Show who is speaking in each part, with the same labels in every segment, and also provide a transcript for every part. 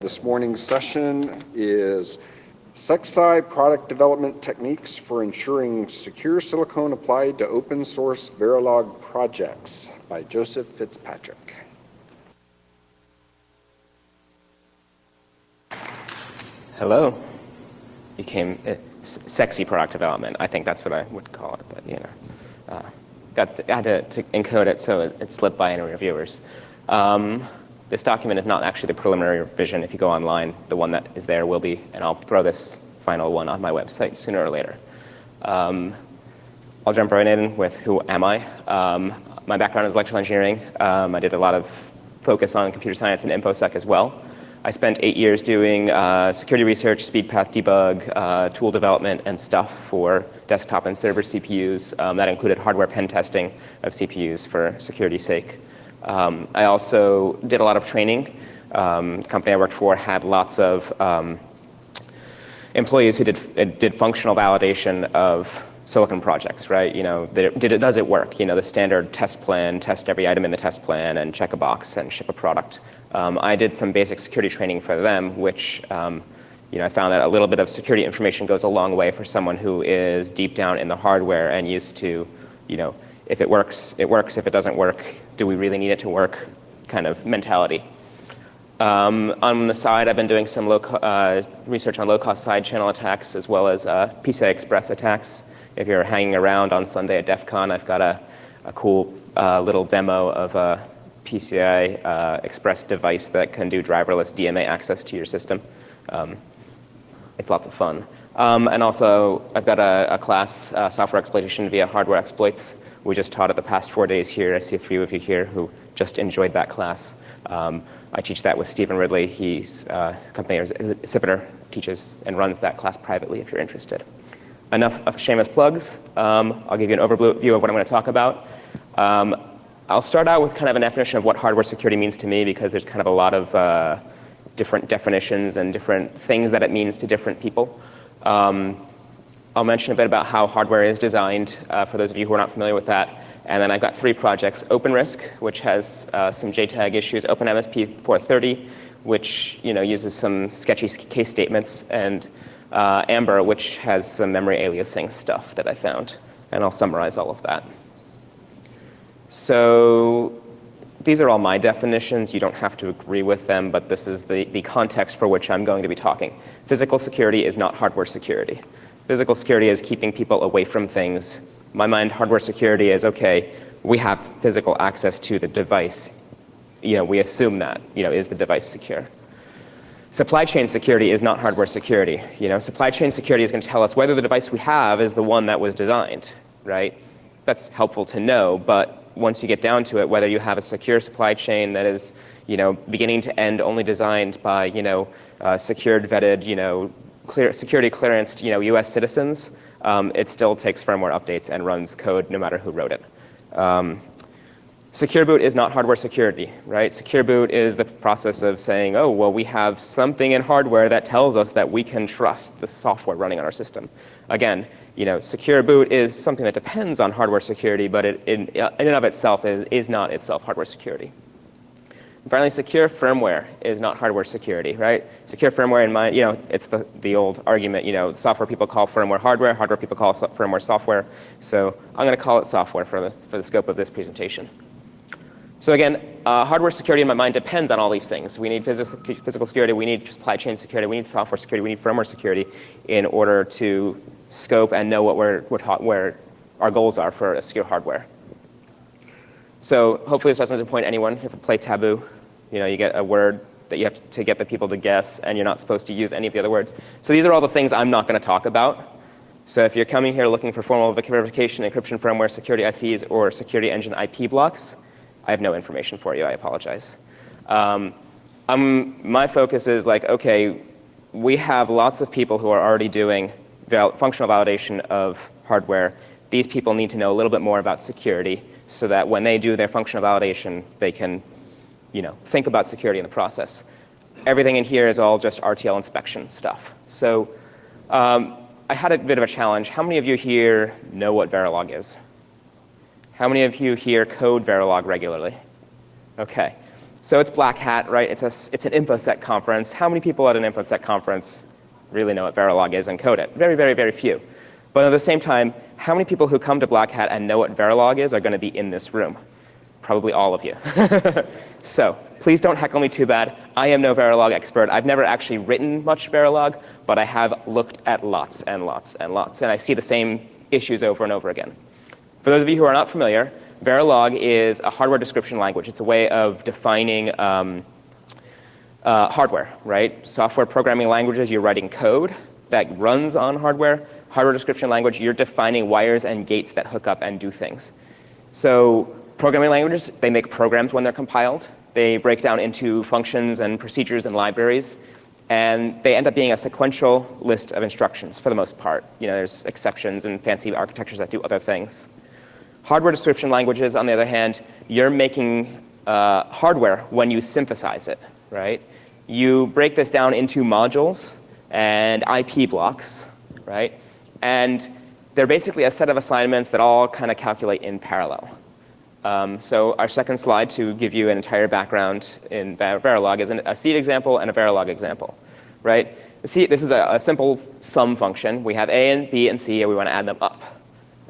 Speaker 1: This morning's session is SecSi Product Development Techniques for Ensuring Secure Silicon Applied to Open Source Verilog Projects by Joseph Fitzpatrick.
Speaker 2: Hello. You came, SecSi product development. I think that's what I would call it, but you know, I had to encode it so it slipped by any reviewers. This document is not actually the preliminary revision. If you go online, the one that is there will be, and I'll throw this final one on my website sooner or later. I'll jump right in with who am I. My background is electrical engineering. I did a lot of focus on computer science and InfoSec as well. I spent 8 years doing security research, speed path debug, tool development, and stuff for desktop and server CPUs. That included hardware pen testing of CPUs for security's sake. I also did a lot of training. The company I worked for had lots of employees who did functional validation of silicon projects, right? You know, does it work? You know, the standard test plan, test every item in the test plan, and check a box and ship a product. I did some basic security training for them, which you know, I found that a little bit of security information goes a long way for someone who is deep down in the hardware and used to, you know, if it works, it works. If it doesn't work, do we really need it to work kind of mentality. On the side, I've been doing some research on low-cost side channel attacks as well as PCI Express attacks. If you're hanging around on Sunday at DEF CON, I've got a cool little demo of a PCI Express device that can do driverless DMA access to your system. It's lots of fun. And also, I've got a class, software exploitation via hardware exploits. We just taught it the past 4 days here. I see a few of you here who just enjoyed that class. I teach that with Stephen Ridley. He's company, Sipiter, teaches and runs that class privately if you're interested. Enough of shameless plugs. I'll give you an overview of what I'm going to talk about. I'll start out with kind of a definition of what hardware security means to me, because there's kind of a lot of different definitions and different things that it means to different people. I'll mention a bit about how hardware is designed, for those of you who are not familiar with that. And then I've got 3 projects. OpenRISC, which has some JTAG issues. OpenMSP 430, which uses some sketchy case statements. And Amber, which has some memory aliasing stuff that I found. And I'll summarize all of that. So these are all my definitions. You don't have to agree with them, but this is the context for which I'm going to be talking. Physical security is not hardware security. Physical security is keeping people away from things. In my mind, hardware security is, okay, we have physical access to the device. We assume that, is the device secure? Supply chain security is not hardware security. Supply chain security is going to tell us whether the device we have is the one that was designed, right? That's helpful to know, but once you get down to it, whether you have a secure supply chain that is, beginning to end only designed by, secured, vetted, security clearanced, U.S. citizens, it still takes firmware updates and runs code no matter who wrote it. Secure boot is not hardware security, right? Secure boot is the process of saying, oh, well, we have something in hardware that tells us that we can trust the software running on our system. Again, secure boot is something that depends on hardware security, but it in and of itself is not itself hardware security. And finally, secure firmware is not hardware security, right? Secure firmware, in my, it's the old argument, software people call firmware hardware people call firmware software. So I'm going to call it software for the scope of this presentation. So again, hardware security in my mind depends on all these things. We need physical security, we need supply chain security, we need software security, we need firmware security in order to scope and know what where our goals are for a secure hardware. So hopefully this doesn't disappoint anyone. If you play Taboo, you get a word that you have to get the people to guess, and you're not supposed to use any of the other words. So these are all the things I'm not going to talk about. So if you're coming here looking for formal verification, encryption, firmware, security ICs, or security engine IP blocks, I have no information for you. I apologize. My focus is like, okay, we have lots of people who are already doing functional validation of hardware. These people need to know a little bit more about security so that when they do their functional validation, they can think about security in the process. Everything in here is all just RTL inspection stuff. So I had a bit of a challenge. How many of you here know what Verilog is? How many of you here code Verilog regularly? Okay. So it's Black Hat, right? It's an InfoSec conference. How many people at an InfoSec conference really know what Verilog is and code it? Very, very, very few. But at the same time, how many people who come to Black Hat and know what Verilog is are going to be in this room? Probably all of you. So please don't heckle me too bad. I am no Verilog expert. I've never actually written much Verilog, but I have looked at lots and lots and lots, and I see the same issues over and over again. For those of you who are not familiar, Verilog is a hardware description language. It's a way of defining hardware, right? Software programming languages, you're writing code that runs on hardware. Hardware description language, you're defining wires and gates that hook up and do things. So programming languages, they make programs when they're compiled. They break down into functions and procedures and libraries, and they end up being a sequential list of instructions for the most part. There's exceptions and fancy architectures that do other things. Hardware description languages, on the other hand, you're making hardware when you synthesize it, right? You break this down into modules and IP blocks, right? And they're basically a set of assignments that all kind of calculate in parallel. So our second slide, to give you an entire background in Verilog, is a seed example and a Verilog example, right? This is a simple sum function. We have A and B and C, and we want to add them up.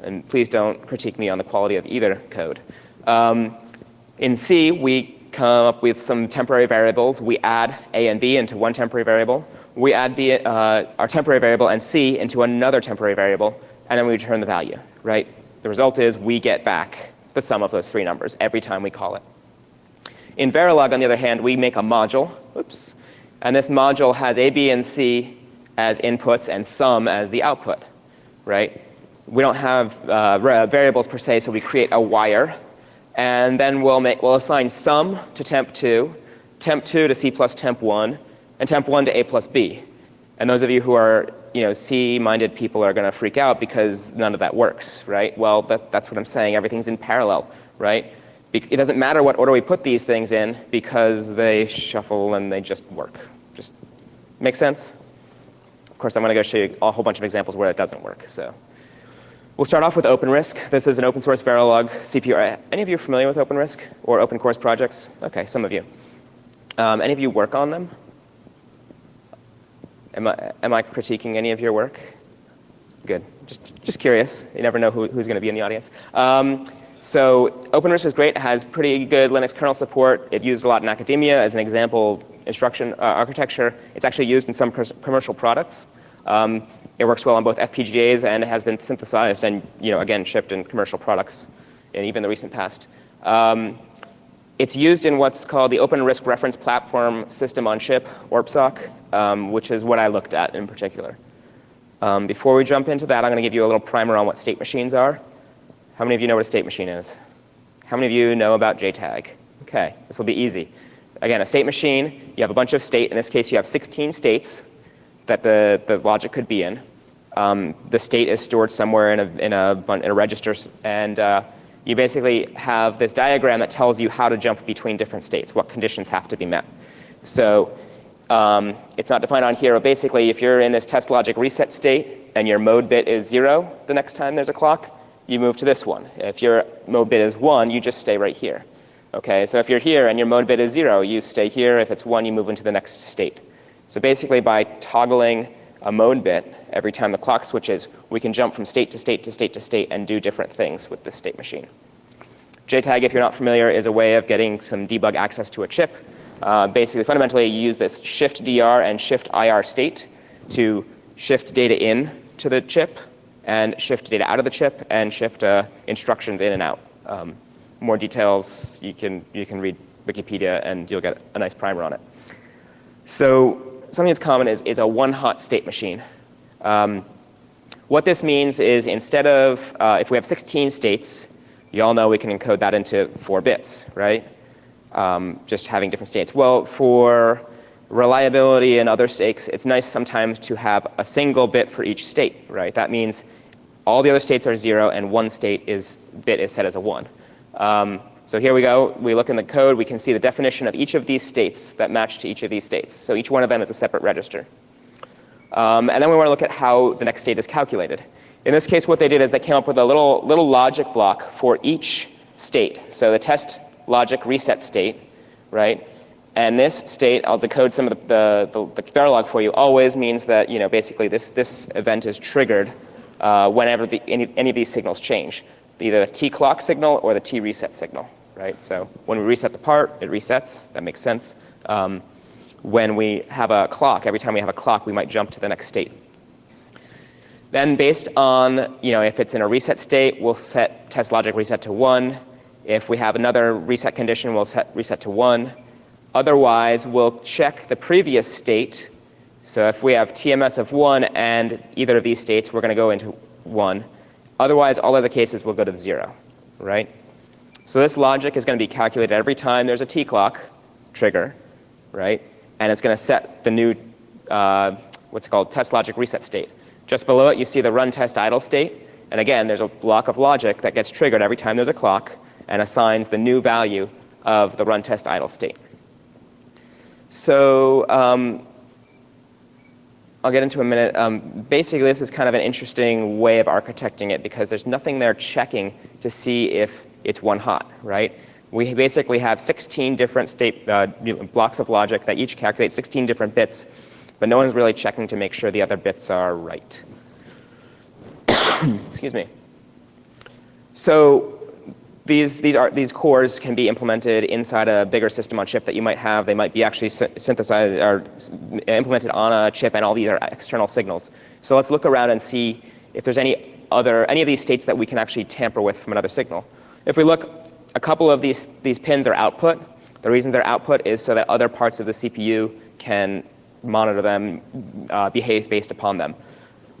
Speaker 2: And please don't critique me on the quality of either code. In C, we come up with some temporary variables. We add A and B into one temporary variable. We add our temporary variable and C into another temporary variable, and then we return the value, right? The result is we get back the sum of those three numbers every time we call it. In Verilog, on the other hand, we make a module, and this module has A, B, and C as inputs and sum as the output, right? We don't have variables per se, so we create a wire, and then we'll assign sum to temp2 to C plus temp1, and temp1 to A plus B. And those of you who are C-minded people are going to freak out because none of that works, right? Well, that's what I'm saying. Everything's in parallel, right? It doesn't matter what order we put these things in because they shuffle and they just work. Just make sense? Of course, I'm going to go show you a whole bunch of examples where it doesn't work. So we'll start off with OpenRisk. This is an open source Verilog CPU. Are any of you familiar with OpenRisk or open course projects? Okay, some of you. Any of you work on them? Am I critiquing any of your work? Good. Just curious. You never know who's going to be in the audience. So OpenRisk is great. It has pretty good Linux kernel support. It used a lot in academia as an example instruction architecture. It's actually used in some commercial products. It works well on both FPGAs and it has been synthesized and again shipped in commercial products in even the recent past. It's used in what's called the OpenRisk Reference Platform System on Chip, ORPSOC, which is what I looked at in particular. Before we jump into that, I'm going to give you a little primer on what state machines are. How many of you know what a state machine is? How many of you know about JTAG? Okay, this will be easy. Again, a state machine, you have a bunch of state. In this case, you have 16 states that the logic could be in. The state is stored somewhere in a register, and you basically have this diagram that tells you how to jump between different states, what conditions have to be met. So it's not defined on here, but basically if you're in this test logic reset state and your mode bit is 0 the next time there's a clock, you move to this one. If your mode bit is 1, you just stay right here. Okay, so if you're here and your mode bit is 0, you stay here. If it's 1, you move into the next state. So basically by toggling a mode bit every time the clock switches, we can jump from state to state to state to state and do different things with this state machine. JTAG, if you're not familiar, is a way of getting some debug access to a chip. Basically, fundamentally, you use this shift DR and shift IR state to shift data in to the chip and shift data out of the chip and shift instructions in and out. More details, you can read Wikipedia and you'll get a nice primer on it. So something that's common is a one-hot state machine. What this means is instead of, if we have 16 states, you all know we can encode that into 4 bits, right? Just having different states. Well, for reliability and other sakes, it's nice sometimes to have a single bit for each state, right? That means all the other states are 0 and one bit is set as a 1. So here we go. We look in the code. We can see the definition of each of these states that match to each of these states. So each one of them is a separate register. And then we want to look at how the next state is calculated. In this case, what they did is they came up with a little logic block for each state. So the test logic reset state right? And this state, I'll decode some of the Verilog for you, always means that, basically this event is triggered whenever any of these signals change, either the T clock signal or the T reset signal, right? So when we reset the part, it resets. That makes sense. When we have a clock, every time we have a clock, we might jump to the next state. Then based on, if it's in a reset state, we'll set test logic reset to 1. If we have another reset condition, we'll set reset to 1. Otherwise, we'll check the previous state. So if we have TMS of 1 and either of these states, we're going to go into 1. Otherwise, all other cases will go to 0, right? So this logic is going to be calculated every time there's a T clock trigger, right? And it's going to set the new, what's it called, test logic reset state. Just below it, you see the run test idle state. And again, there's a block of logic that gets triggered every time there's a clock and assigns the new value of the run test idle state. So I'll get into a minute. Basically, this is kind of an interesting way of architecting it because there's nothing there checking to see if it's one hot, right? We basically have 16 different state blocks of logic that each calculate 16 different bits, but no one's really checking to make sure the other bits are right. Excuse me. So these cores can be implemented inside a bigger system on chip that you might have. They might be actually synthesized or implemented on a chip, and all these are external signals. So let's look around and see if there's any of these states that we can actually tamper with from another signal. If we look, a couple of these pins are output. The reason they're output is so that other parts of the CPU can monitor them, behave based upon them.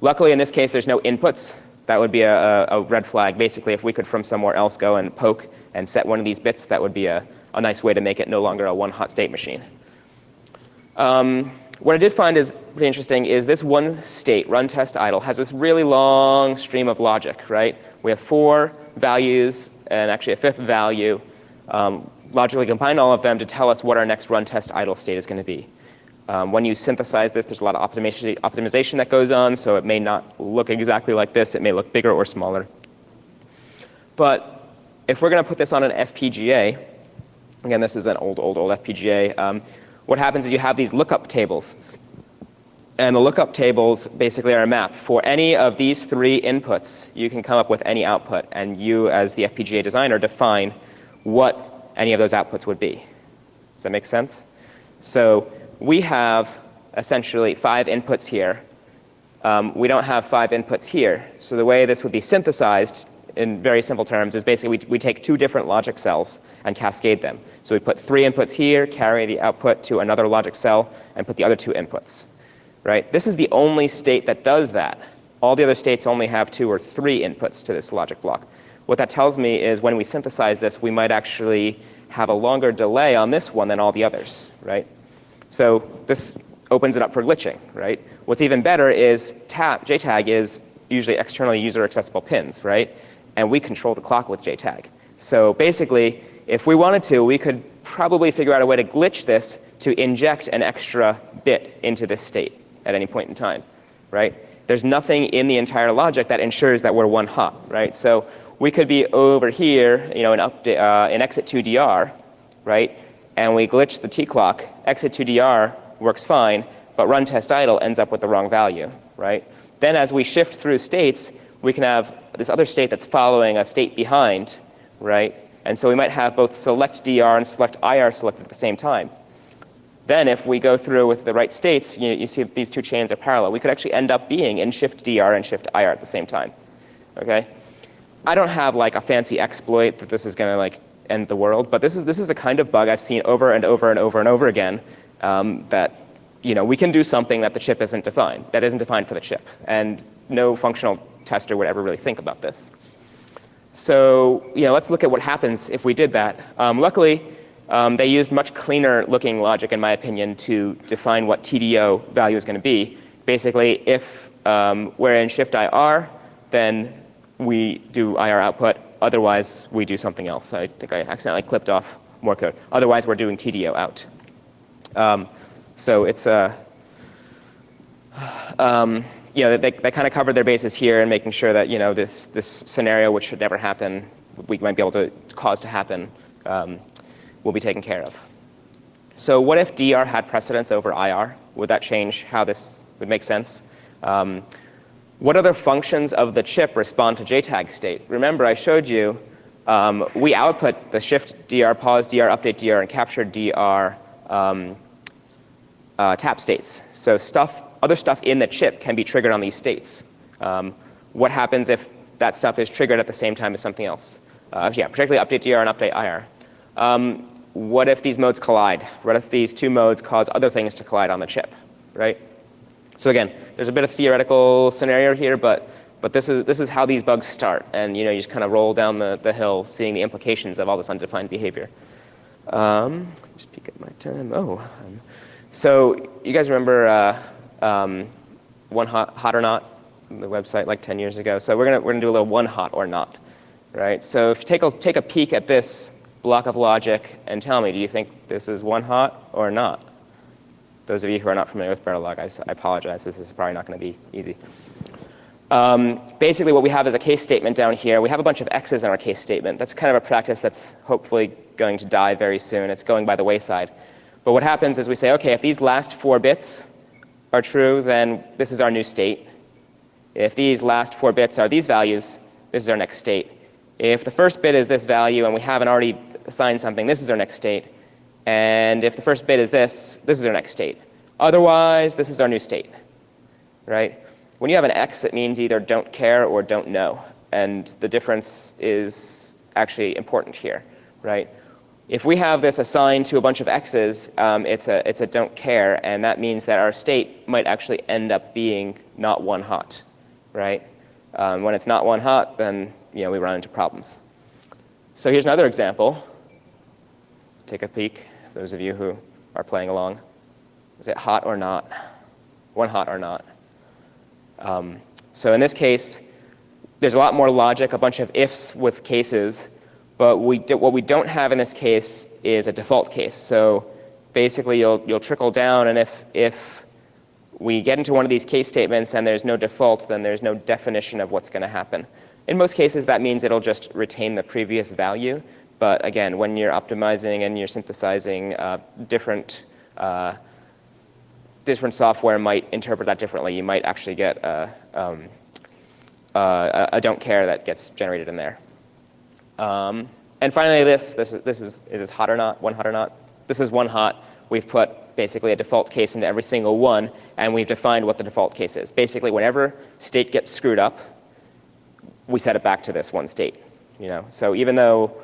Speaker 2: Luckily, in this case, there's no inputs. That would be a red flag. Basically, if we could from somewhere else go and poke and set one of these bits, that would be a nice way to make it no longer a one hot state machine. What I did find is pretty interesting is this one state, run test idle, has this really long stream of logic, right? We have 4 values and actually a 5th value. Logically combine all of them to tell us what our next run test idle state is going to be. When you synthesize this, there's a lot of optimization that goes on, so it may not look exactly like this. It may look bigger or smaller. But if we're going to put this on an FPGA, again, this is an old FPGA, what happens is you have these lookup tables. And the lookup tables basically are a map. For any of these 3 inputs, you can come up with any output, and you, as the FPGA designer, define what any of those outputs would be. Does that make sense? So we have essentially 5 inputs here. We don't have 5 inputs here. So the way this would be synthesized in very simple terms is basically we take 2 different logic cells and cascade them. So we put 3 inputs here, carry the output to another logic cell, and put the other 2 inputs. Right? This is the only state that does that. All the other states only have 2 or 3 inputs to this logic block. What that tells me is when we synthesize this, we might actually have a longer delay on this one than all the others, right? So this opens it up for glitching, right? What's even better is JTAG is usually externally user accessible pins, right? And we control the clock with JTAG. So basically, if we wanted to, we could probably figure out a way to glitch this to inject an extra bit into this state at any point in time, right? There's nothing in the entire logic that ensures that we're one hot, right? So we could be over here, in exit 2DR, right? And we glitch the T clock. Exit 2DR works fine, but run test idle ends up with the wrong value, right? Then as we shift through states, we can have this other state that's following a state behind, right? And so we might have both select DR and select IR selected at the same time. Then if we go through with the right states, you see these 2 chains are parallel. We could actually end up being in shift DR and shift IR at the same time, okay? I don't have like a fancy exploit that this is going to like end the world, but this is the kind of bug I've seen over and over and over and over again that we can do something that the chip isn't defined, that isn't defined for the chip, and no functional tester would ever really think about this. So let's look at what happens if we did that. Luckily, they used much cleaner looking logic, in my opinion, to define what TDO value is going to be. Basically, if we're in shift IR, then we do IR output. Otherwise, we do something else. I think I accidentally clipped off more code. Otherwise, we're doing TDO out. So it's they kind of covered their bases here in making sure that this scenario, which should never happen, we might be able to cause to happen, will be taken care of. So what if DR had precedence over IR? Would that change how this would make sense? What other functions of the chip respond to JTAG state? Remember, I showed you we output the shift DR, pause DR, update DR, and capture DR tap states. So other stuff in the chip can be triggered on these states. What happens if that stuff is triggered at the same time as something else? Yeah, particularly update DR and update IR. What if these modes collide? What if these two modes cause other things to collide on the chip, right? So again, there's a bit of theoretical scenario here, but this is how these bugs start, and you just kind of roll down the hill, seeing the implications of all this undefined behavior. Just peek at my time. So you guys remember One Hot or Not, the website like 10 years ago? So we're gonna do a little One Hot or Not, right? So if you take a peek at this block of logic and tell me, do you think this is one hot or not? Those of you who are not familiar with Verilog, I apologize. This is probably not going to be easy. Basically, what we have is a case statement down here. We have a bunch of X's in our case statement. That's kind of a practice that's hopefully going to die very soon. It's going by the wayside. But what happens is we say, OK, if these last 4 bits are true, then this is our new state. If these last 4 bits are these values, this is our next state. If the first bit is this value and we haven't already assigned something, this is our next state. And if the first bit is this is our next state. Otherwise, this is our new state, right? When you have an X, it means either don't care or don't know. And the difference is actually important here, right? If we have this assigned to a bunch of X's, it's a don't care, and that means that our state might actually end up being not one hot, right? When it's not one hot, then we run into problems. So here's another example. Take a peek, those of you who are playing along. Is it hot or not? One hot or not? So in this case, there's a lot more logic, a bunch of ifs with cases, but what we don't have in this case is a default case. So basically, you'll trickle down, and if we get into one of these case statements and there's no default, then there's no definition of what's going to happen. In most cases, that means it'll just retain the previous value. But again, when you're optimizing and you're synthesizing, different software might interpret that differently. You might actually get a don't care that gets generated in there. And finally, this is hot or not, one hot or not. This is one hot. We've put basically a default case into every single one, and we've defined what the default case is. Basically, whenever state gets screwed up, we set it back to this one state. So even though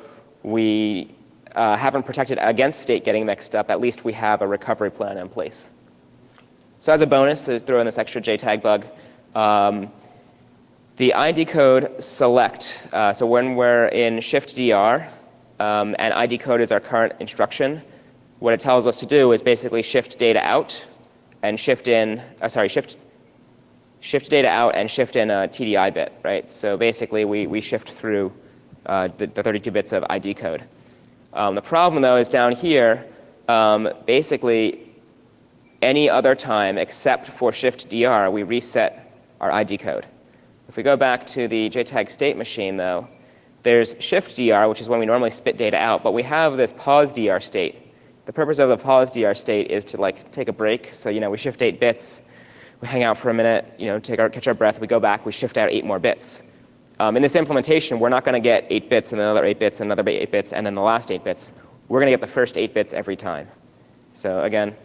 Speaker 2: we haven't protected against state getting mixed up, at least we have a recovery plan in place. So as a bonus, to throw in this extra JTAG bug, the ID code select, so when we're in shift DR, and ID code is our current instruction, what it tells us to do is basically shift data out and shift data out and shift in a TDI bit, right? So basically, we shift through the 32 bits of ID code. The problem, though, is down here, basically, any other time except for shift DR, we reset our ID code. If we go back to the JTAG state machine, though, there's shift DR, which is when we normally spit data out, but we have this pause DR state. The purpose of the pause DR state is to take a break. So we shift 8 bits, we hang out for a minute, catch our breath, we go back, we shift out 8 more bits. In this implementation, we're not going to get 8 bits and another 8 bits and another 8 bits and then the last 8 bits. We're going to get the first 8 bits every time. So again,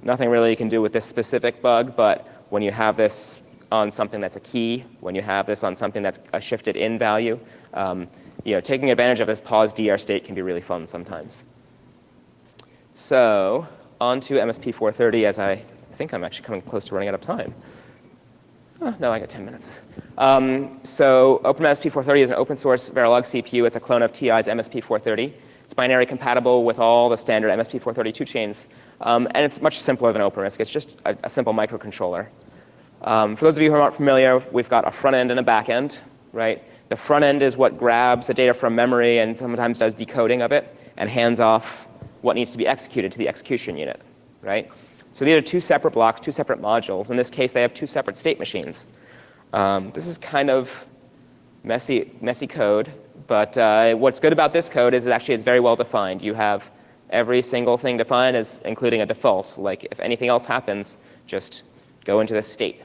Speaker 2: nothing really you can do with this specific bug, but when you have this on something that's a key, when you have this on something that's a shifted in value, taking advantage of this pause DR state can be really fun sometimes. So on to MSP 430, as I think I'm actually coming close to running out of time. Oh, no, I got 10 minutes. So OpenMSP 430 is an open source Verilog CPU. It's a clone of TI's MSP 430. It's binary compatible with all the standard MSP 432 chains. And it's much simpler than OpenRISC. It's just a simple microcontroller. For those of you who aren't familiar, we've got a front end and a back end, right? The front end is what grabs the data from memory and sometimes does decoding of it and hands off what needs to be executed to the execution unit, right? So these are 2 separate blocks, 2 separate modules. In this case, they have 2 separate state machines. This is kind of messy code, but what's good about this code is actually it's very well defined. You have every single thing defined as including a default. Like if anything else happens, just go into this state.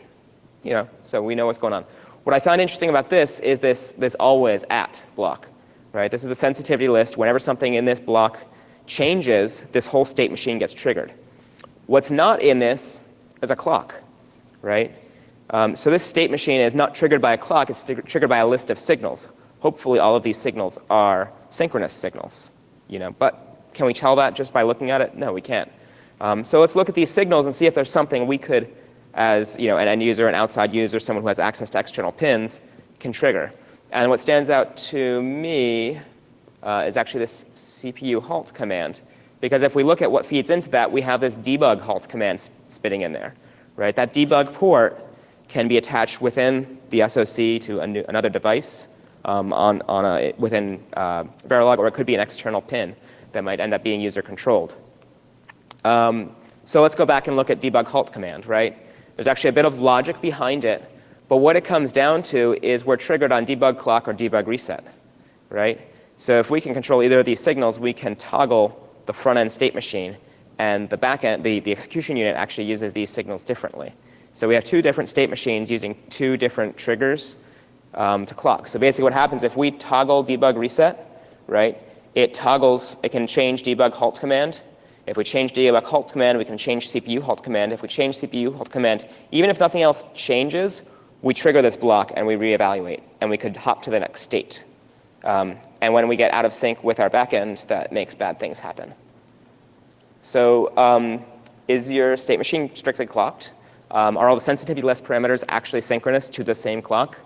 Speaker 2: So we know what's going on. What I found interesting about this is this always at block, right? This is the sensitivity list. Whenever something in this block changes, this whole state machine gets triggered. What's not in this is a clock, right? So this state machine is not triggered by a clock. It's triggered by a list of signals. Hopefully all of these signals are synchronous signals, but can we tell that just by looking at it? No, we can't. So let's look at these signals and see if there's something we could, as an end user, an outside user, someone who has access to external pins, can trigger. And what stands out to me is actually this CPU halt command. Because if we look at what feeds into that, we have this debug halt command spitting in there, right? That debug port can be attached within the SoC to another device within Verilog, or it could be an external pin that might end up being user controlled. So let's go back and look at debug halt command, right? There's actually a bit of logic behind it, but what it comes down to is we're triggered on debug clock or debug reset, right? So if we can control either of these signals, we can toggle the front-end state machine, and the back-end, the execution unit actually uses these signals differently. So we have two different state machines using two different triggers to clock. So basically what happens if we toggle debug reset, right, it can change debug halt command. If we change debug halt command, we can change CPU halt command. If we change CPU halt command, even if nothing else changes, we trigger this block and we reevaluate, and we could hop to the next state. And when we get out of sync with our backend, that makes bad things happen. So is your state machine strictly clocked? Are all the sensitivity list parameters actually synchronous to the same clock?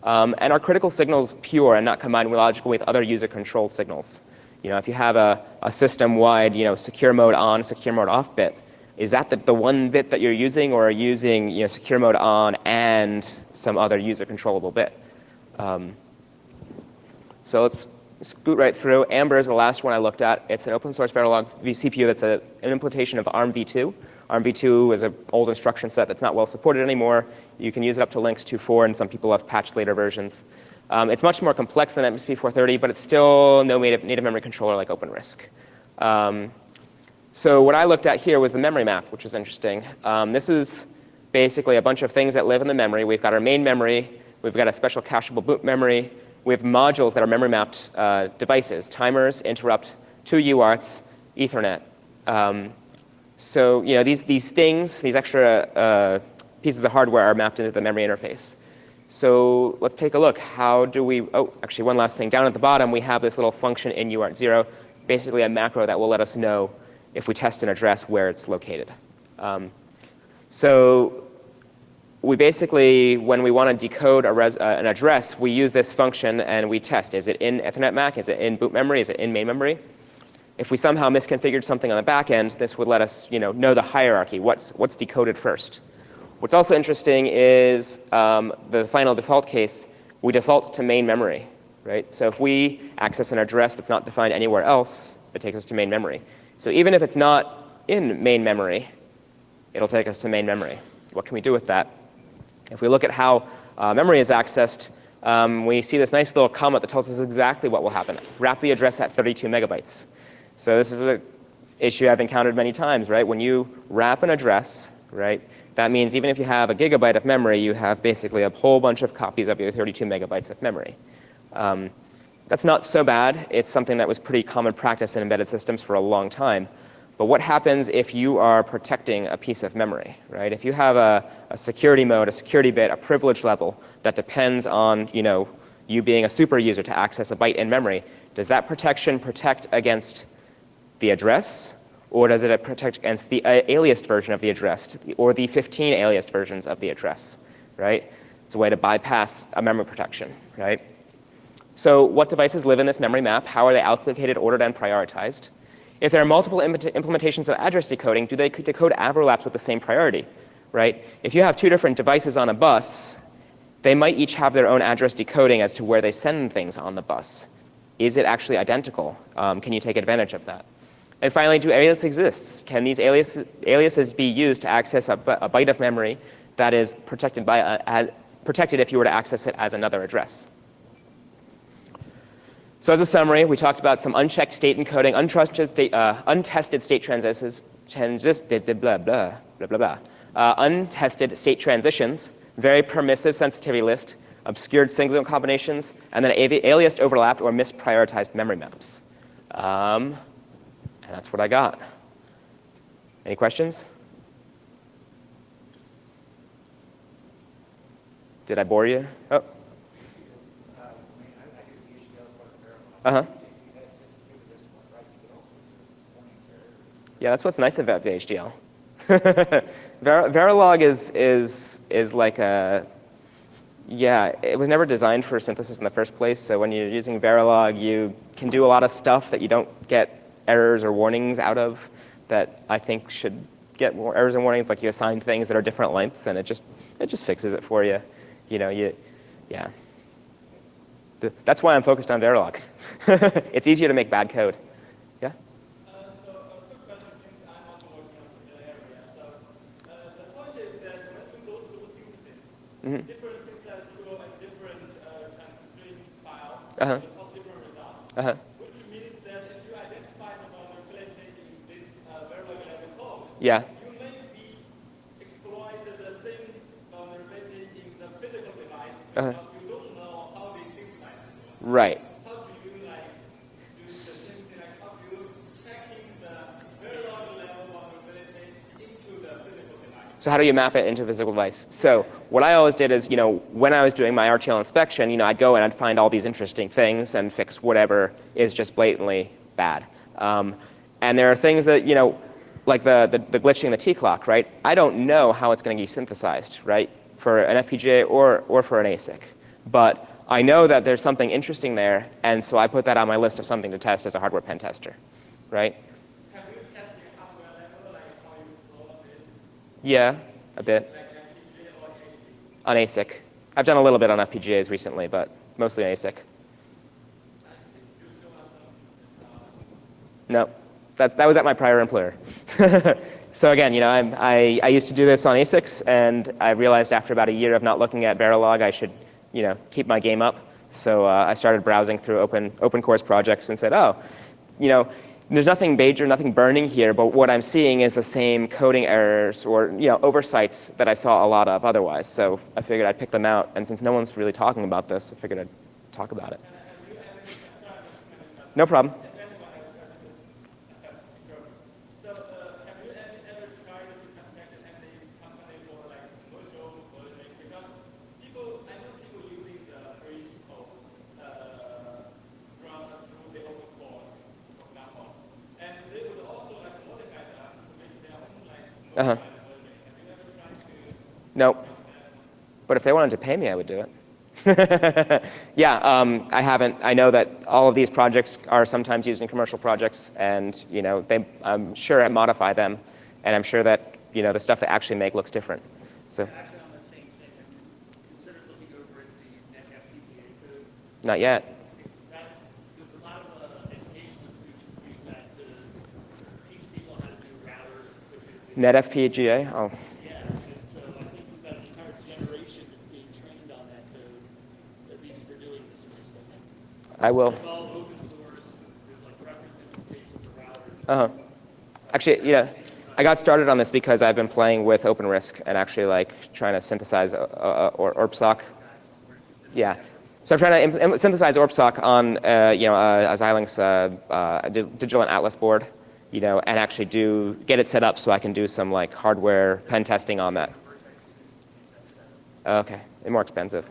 Speaker 2: And are critical signals pure and not combined logically with other user-controlled signals? If you have a system-wide, secure mode on, secure mode off bit, is that the one bit that you're using, or are you using secure mode on and some other user-controllable bit? So let's scoot right through. Amber is the last one I looked at. It's an open source Verilog vCPU that's an implementation of ARMv2. ARMv2 is an old instruction set that's not well supported anymore. You can use it up to Linux 2.4, and some people have patched later versions. It's much more complex than MSP 430, but it's still no native memory controller like OpenRISC. So what I looked at here was the memory map, which is interesting. This is basically a bunch of things that live in the memory. We've got our main memory. We've got a special cacheable boot memory. We have modules that are memory mapped devices, timers, interrupt, 2 UARTs, Ethernet. So these things, these extra pieces of hardware are mapped into the memory interface. So let's take a look. How do we, actually one last thing. Down at the bottom, we have this little function in UART0, basically a macro that will let us know if we test an address where it's located. So we basically, when we want to decode an address, we use this function and we test. Is it in Ethernet MAC? Is it in boot memory? Is it in main memory? If we somehow misconfigured something on the back end, this would let us know the hierarchy, what's decoded first. What's also interesting is the final default case, we default to main memory, right? So if we access an address that's not defined anywhere else, it takes us to main memory. So even if it's not in main memory, it'll take us to main memory. What can we do with that? If we look at how memory is accessed, we see this nice little comment that tells us exactly what will happen. Wrap the address at 32 megabytes. So this is an issue I've encountered many times, right? When you wrap an address, right, that means even if you have a gigabyte of memory, you have basically a whole bunch of copies of your 32 megabytes of memory. That's not so bad. It's something that was pretty common practice in embedded systems for a long time. But what happens if you are protecting a piece of memory, right? If you have a security mode, a security bit, a privilege level that depends on you being a super user to access a byte in memory, does that protection protect against the address, or does it protect against the aliased version of the address, or the 15 aliased versions of the address, right? It's a way to bypass a memory protection, right? So what devices live in this memory map? How are they allocated, ordered, and prioritized? If there are multiple implementations of address decoding, do they decode overlaps with the same priority, right? If you have two different devices on a bus, they might each have their own address decoding as to where they send things on the bus. Is it actually identical? Can you take advantage of that? And finally, do aliases exist? Can these aliases be used to access a byte of memory that is protected if you were to access it as another address? So as a summary, we talked about some unchecked state encoding, untested state untested state transitions, very permissive sensitivity list, obscured signal combinations, and then aliased overlapped or misprioritized memory maps. And that's what I got. Any questions? Did I bore you? Oh. Uh-huh. Yeah, that's what's nice about VHDL. Verilog is like a, yeah, it was never designed for synthesis in the first place, so when you're using Verilog, you can do a lot of stuff that you don't get errors or warnings out of that I think should get more errors and warnings, like you assign things that are different lengths, and it just fixes it for you. Yeah. That's why I'm focused on Verilog. It's easier to make bad code. Yeah?
Speaker 3: So a quick question, since I'm also working on the area. So the point is that when we go through synthesis, different things are true like different kind of string file, with different results. Which means that if you identify the vulnerability in this Verilog level code,
Speaker 2: Yeah.
Speaker 3: you may be exploited the same vulnerability in the physical device because you don't know how they synchronize.
Speaker 2: Right.
Speaker 3: How do you like do the same thing? Like how do you tracking the Verilog level vulnerability into the physical device?
Speaker 2: So how do you map it into a physical device? So what I always did is, when I was doing my RTL inspection, I'd go and I'd find all these interesting things and fix whatever is just blatantly bad. And there are things that, like the glitching in the T-clock, right? I don't know how it's going to be synthesized, right, for an FPGA or for an ASIC. But I know that there's something interesting there, and so I put that on my list of something to test as a hardware pen tester, right?
Speaker 3: Have you tested hardware level, like how you flow it?
Speaker 2: Yeah, a bit.
Speaker 3: Like FPGA or ASIC?
Speaker 2: On ASIC. I've done a little bit on FPGAs recently, but mostly on ASIC. No, that was at my prior employer. So again, I used to do this on ASICs, and I realized after about a year of not looking at Verilog, I should keep my game up. So I started browsing through open course projects and said, there's nothing major, nothing burning here, but what I'm seeing is the same coding errors or oversights that I saw a lot of otherwise. So I figured I'd pick them out, and since no one's really talking about this, I figured I'd talk about it. No problem.
Speaker 3: So have you ever tried to contact any company for like commercial versioning? Because I know people using the free code through the open course, for example, and they would also like modify that to make their own like modified version. Have you ever tried to?
Speaker 2: Nope. But if they wanted to pay me, I would do it. Yeah, I haven't. I know that all of these projects are sometimes used in commercial projects, and I'm sure I modify them, and I'm sure that the stuff they actually make looks different. So.
Speaker 3: Actually, on the same thing, have you considered looking over at the FPGA code?
Speaker 2: Not yet.
Speaker 3: There's a lot of educational institutions use that to teach people how to do routers and switches.
Speaker 2: NetFPGA? Oh.
Speaker 3: Yeah, and so I think we've got an entire generation that's being trained on that code, at least for doing this sort of stuff.
Speaker 2: I will.
Speaker 3: It's all open source. There's like reference implementation for routers.
Speaker 2: Actually, I got started on this because I've been playing with OpenRISC and actually like trying to synthesize ORPSOC. Yeah. So I'm trying to synthesize ORPSOC on a Xilinx digital and Atlas board, and actually get it set up so I can do some like hardware pen testing on that. Okay, and more expensive.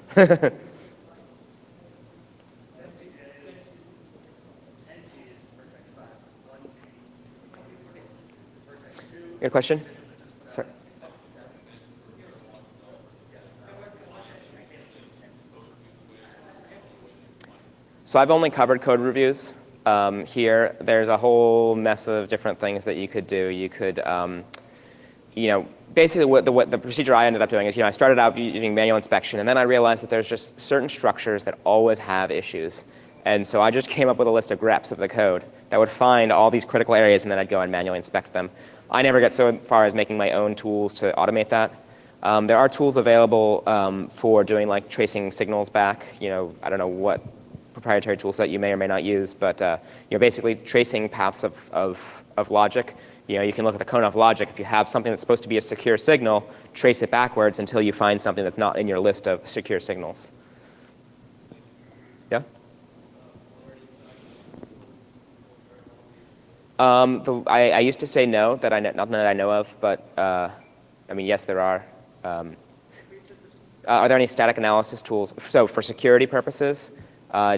Speaker 2: You got a question? Sorry. So I've only covered code reviews. Here, there's a whole mess of different things that you could do. You could, basically what the procedure I ended up doing is, I started out using manual inspection, and then I realized that there's just certain structures that always have issues. And so I just came up with a list of greps of the code that would find all these critical areas, and then I'd go and manually inspect them. I never get so far as making my own tools to automate that. There are tools available for doing like tracing signals back. I don't know what proprietary tool set you may or may not use, but basically tracing paths of logic. You can look at the Konov logic. If you have something that's supposed to be a secure signal, trace it backwards until you find something that's not in your list of secure signals. Yeah? I used to say no, not that I know of, but yes, there are. Are there any static analysis tools? So for security purposes,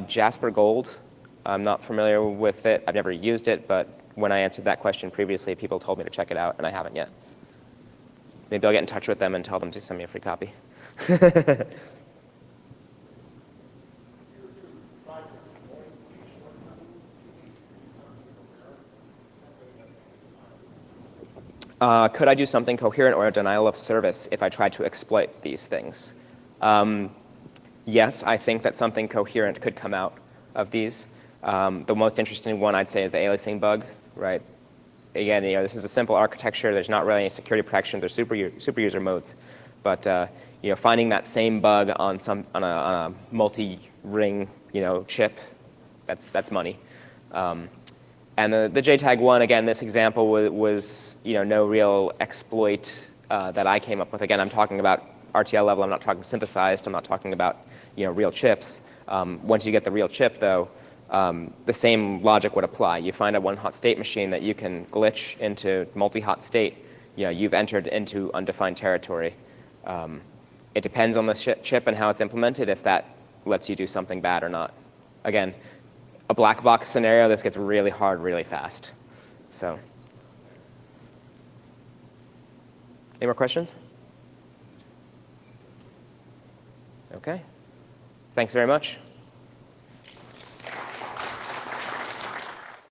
Speaker 2: Jasper Gold, I'm not familiar with it. I've never used it, but when I answered that question previously, people told me to check it out, and I haven't yet. Maybe I'll get in touch with them and tell them to send me a free copy. Could I do something coherent or a denial of service if I tried to exploit these things? Yes, I think that something coherent could come out of these. The most interesting one I'd say is the aliasing bug, right? Again, this is a simple architecture. There's not really any security protections or super user modes, but finding that same bug on a multi-ring chip, that's money. And the JTAG one, again, this example was no real exploit that I came up with. Again, I'm talking about RTL level. I'm not talking synthesized. I'm not talking about real chips. Once you get the real chip, though, the same logic would apply. You find a one-hot state machine that you can glitch into multi-hot state. You've entered into undefined territory. It depends on the chip and how it's implemented if that lets you do something bad or not. Again, a black box scenario, this gets really hard really fast. So, any more questions? Okay. Thanks very much.